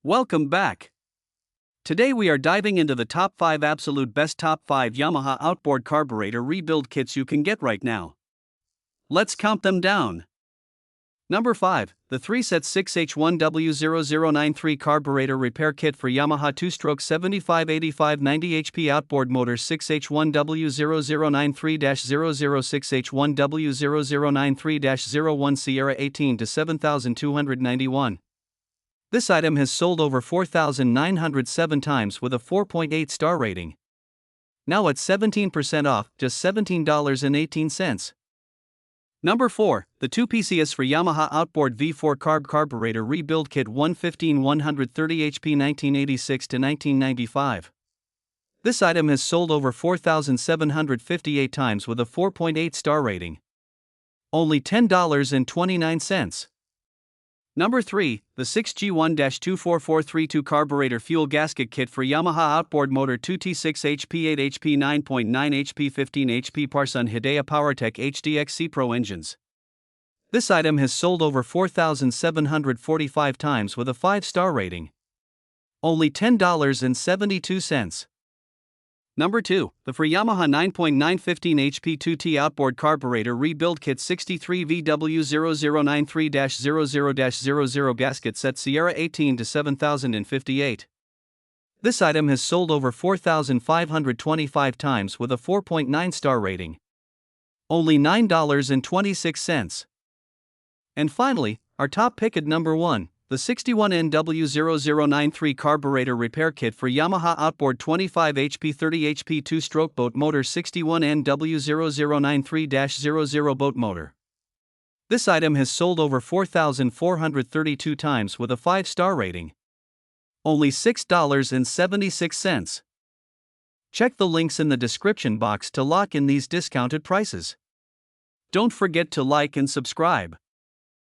Welcome back. Today we are diving into the top 5 absolute best top 5 Yamaha Outboard Carburetor rebuild kits you can get right now. Let's count them down. Number 5, the 3-set 61N W0093 Carburetor Repair Kit for Yamaha 2-stroke 7585 90 HP outboard motor 6H1W0093-006H1W0093-01 Sierra 18 to 7291. This item has sold over 4,907 times with a 4.8 star rating. Now at 17% off, just $17.18. Number 4, the 2PCS for Yamaha Outboard V4 Carb Carburetor Rebuild Kit 115-130 HP 1986 to 1995. This item has sold over 4,758 times with a 4.8 star rating. Only $10.29. Number 3, the 6G1-24432 Carburetor Fuel Gasket Kit for Yamaha Outboard Motor 2T6 HP 8 HP 9.9 HP 15 HP Parsun Hidea Powertec HDX Seapro engines. This item has sold over 4,745 times with a 5-star rating. Only $10.72. Number 2, the for Yamaha 9.915 HP 2T Outboard Carburetor Rebuild Kit 63V0093-00-00 Gasket Set Sierra 18 to 7058. This item has sold over 4,525 times with a 4.9 star rating. Only $9.26. And finally, our top pick at number 1. The 61N W0093 Carburetor Repair Kit for Yamaha Outboard 25 HP 30 HP 2-stroke boat motor 61N W0093-00 boat motor. This item has sold over 4,432 times with a 5-star rating. Only $6.76. Check the links in the description box to lock in these discounted prices. Don't forget to like and subscribe.